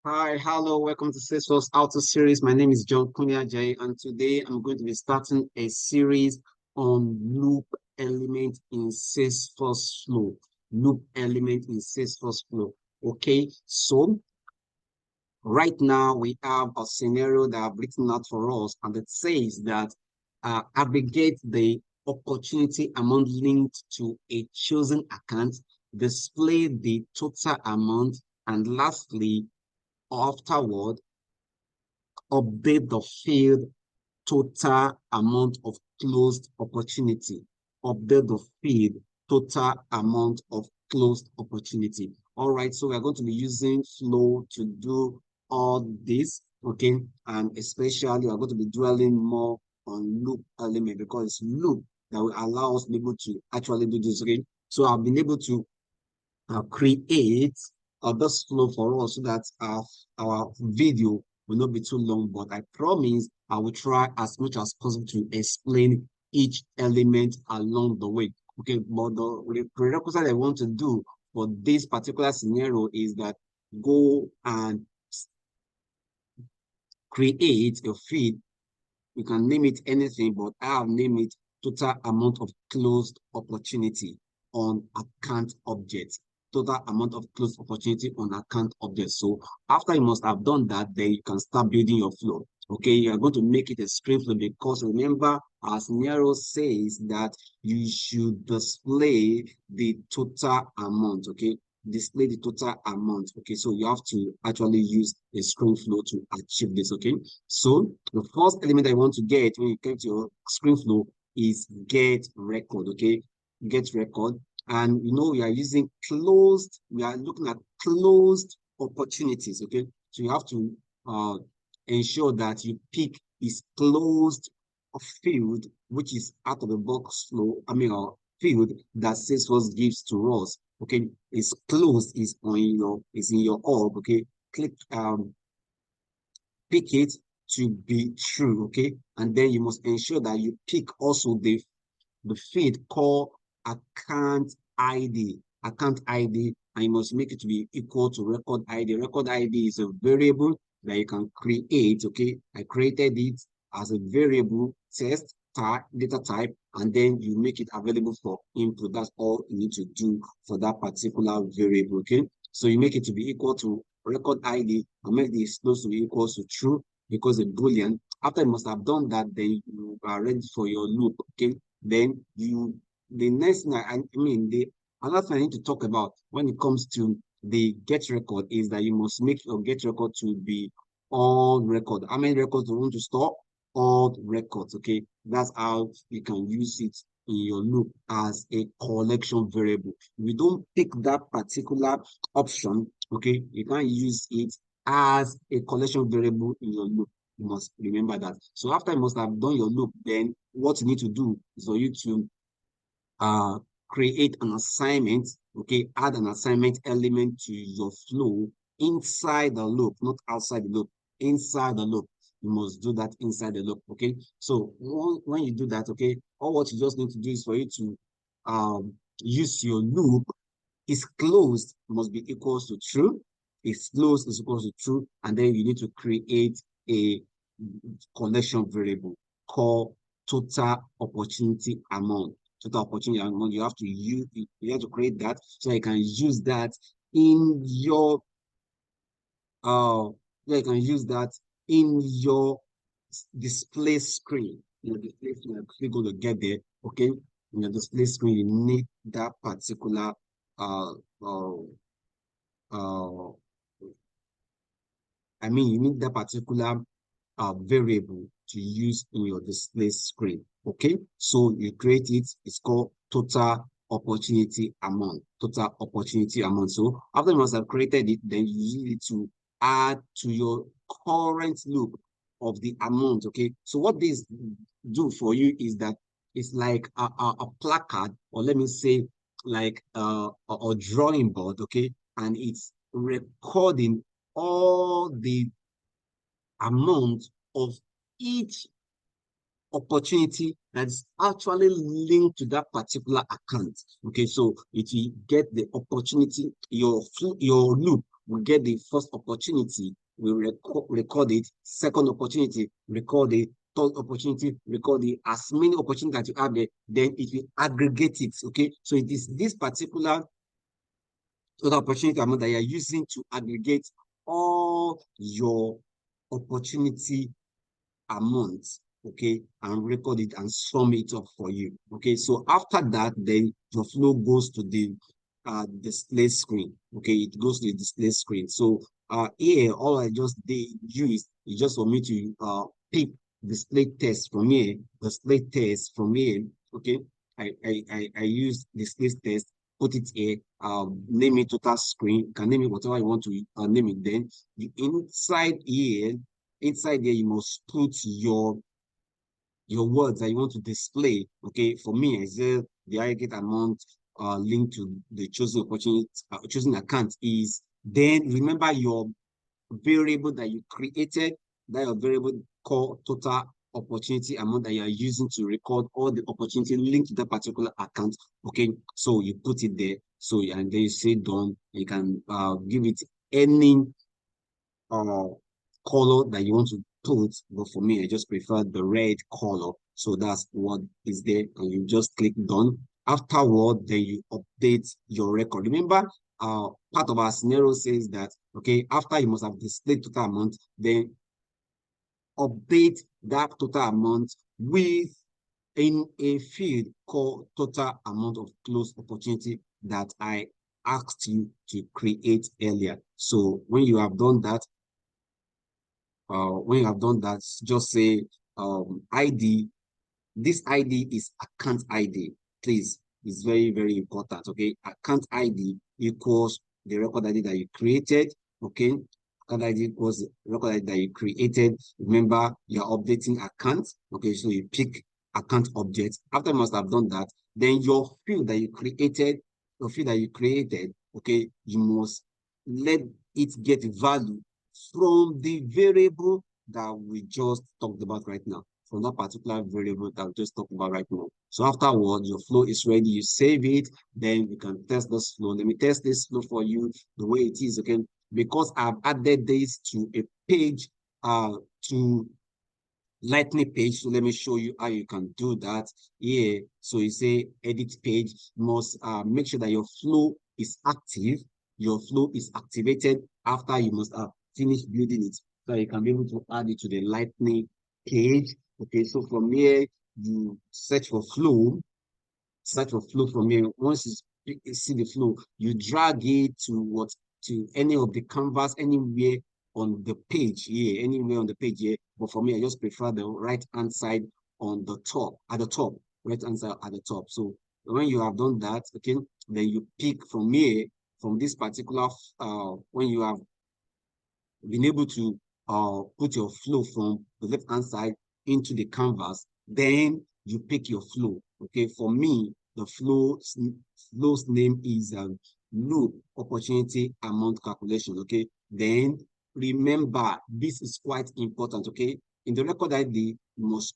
Hi, hello, welcome to Salesforce Auto Series. My name is John Jay, and today I'm going to be starting a series on loop element in Salesforce Flow. Loop element in Salesforce Flow. Okay, so right now we have a scenario that I've written out for us, and it says that aggregate the opportunity amount linked to a chosen account, display the total amount, and lastly, afterward, update the field total amount of closed opportunity. Update the field total amount of closed opportunity. All right, so we're going to be using Flow to do all this, okay? And especially, we're going to be dwelling more on loop element because it's loop that will allow us to be able to actually do this, okay? So I've been able to create this flow for us so that our video will not be too long, but I promise I will try as much as possible to explain each element along the way. Okay, but the prerequisite I want to do for this particular scenario is that go and create a feed. You can name it anything, but I have named it total amount of closed opportunity on account objects. Total amount of closed opportunity on account objects. So after you must have done that, then you can start building your flow. Okay, you are going to make it a screen flow because remember, our scenario says that you should display the total amount. Okay, display the total amount. Okay, so you have to actually use a screen flow to achieve this. Okay, so the first element I want to get when you come to your screen flow is get record. Okay, get record. And we are using closed, we are looking at closed opportunities. Okay, so you have to ensure that you pick this closed field, which is out of the box flow, field that Salesforce gives to us. Okay, it's closed, is in your org. Okay, click pick it to be true. Okay, and then you must ensure that you pick also the field called account ID. Account ID, and you must make it to be equal to record ID. Record ID is a variable that you can create. Okay, I created it as a variable test type, data type, and then you make it available for input. That's all you need to do for that particular variable. Okay, so you make it to be equal to record ID and make the close to be equal to true because a boolean. After you must have done that, then you are ready for your loop. Okay, then the next thing the another thing I need to talk about when it comes to the get record is that you must make your get record to be all record. How many records do you want to store? All records. Okay, that's how you can use it in your loop as a collection variable. If you don't pick that particular option, okay, you can't use it as a collection variable in your loop. You must remember that. So after you must have done your loop, then what you need to do is for you to uh, create an assignment, okay, add an assignment element to your flow inside the loop, not outside the loop, inside the loop. You must do that inside the loop, okay? So when you do that, okay, all what you just need to do is for you to use your loop is closed must be equals to true, is closed is equals to true, and then you need to create a collection variable called total opportunity amount. Total opportunity amount, you have to use, you have to create that so you can use that in your you can use that in your display screen. Your display screen, you're quickly going to get there, okay? In your display screen, you need that particular uh uh uh you need that particular variable to use in your display screen. Okay, so you create it. It's called total opportunity amount. Total opportunity amount. So after you must have created it, then you need to add to your current loop of the amount. Okay, so what this do for you is that it's like a placard, or let me say like a drawing board. Okay, and it's recording all the amount of each opportunity that's actually linked to that particular account. Okay, so it will get the opportunity, your loop we get the first opportunity, we record it, second opportunity, record it, third opportunity, record it, as many opportunities that you have there, then it will aggregate it. Okay, so it is this particular total opportunity amount that you are using to aggregate all your opportunity amount, okay, and record it and sum it up for you. Okay, so after that, then your flow goes to the display screen. Okay, it goes to the display screen. So here, all I just did use is just for me to pick display test from here, display test from here. Okay, I use display test, put it here, name it total screen, you can name it whatever you want to name it. Then the inside there you must put your words that you want to display. Okay, for me, I said the aggregate amount linked to the chosen opportunity, chosen account is. Then remember your variable that you created, that your variable called total opportunity amount that you are using to record all the opportunity linked to that particular account. Okay, so you put it there. So and then you say done. You can give it any uh color that you want to put, but for me, I just prefer the red color. So that's what is there, and you just click done. Afterward, then you update your record. Remember, part of our scenario says that okay, after you must have displayed total amount, then update that total amount with in a field called total amount of closed opportunity that I asked you to create earlier. So when you have done that, just say ID. This ID is account ID. Please, it's very, very important. Okay, account ID equals the record ID that you created. Okay, account ID equals the record ID that you created. Remember, you're updating account. Okay, so you pick account object. After you must have done that, then your field that you created, okay, you must let it get value from the variable that we just talked about right now, from that particular variable that we just talked about right now. So afterward, your flow is ready, you save it, then you can test this flow. Let me test this flow for you the way it is, okay? Because I've added this to a page, to Lightning page. So let me show you how you can do that here. So you say edit page, you must make sure that your flow is active. Your flow is activated after you must have finished building it. So you can be able to add it to the Lightning page. Okay, so from here, you search for flow from here. Once you see the flow, you drag it to any of the canvas, anywhere on the page here, anywhere on the page here. But for me, I just prefer the right hand side on the top, at the top, right hand side at the top. So when you have done that, okay, then you pick from here, from this particular, when you have been able to put your flow from the left hand side into the canvas, then you pick your flow. Okay, for me, the flow's name is loop opportunity amount calculation. Okay, then remember this is quite important. Okay, in the record ID, you must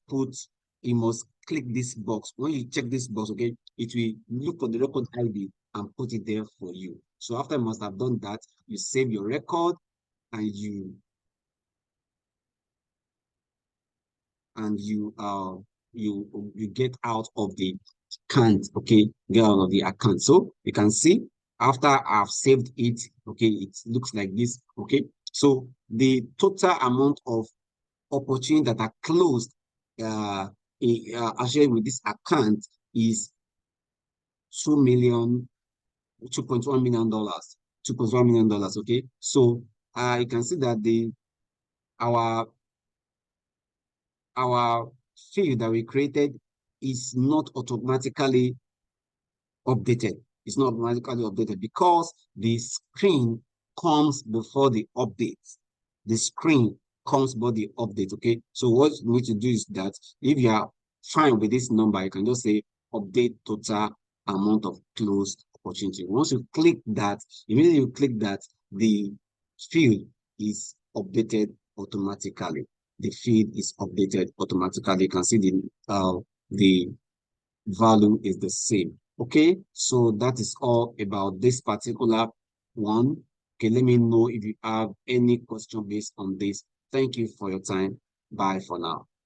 click this box. When you check this box, okay, it will look for the record ID and put it there for you. So after you must have done that, you save your record and you get out of the account. Okay, get out of the account. So you can see after I've saved it, okay, it looks like this. Okay, so the total amount of opportunity that are closed actually with this account is 2 million, $2.1 million, $2.1 million. Okay, so you can see that our our field that we created is not automatically updated. It's not automatically updated because the screen comes before the update. The screen comes before the update. Okay. So what you need to do is that if you are fine with this number, you can just say update total amount of closed opportunity. Once you click that, immediately you click that, the field is updated automatically. The field is updated automatically. You can see the value is the same. Okay, so that is all about this particular one. Okay, let me know if you have any question based on this. Thank you for your time. Bye for now.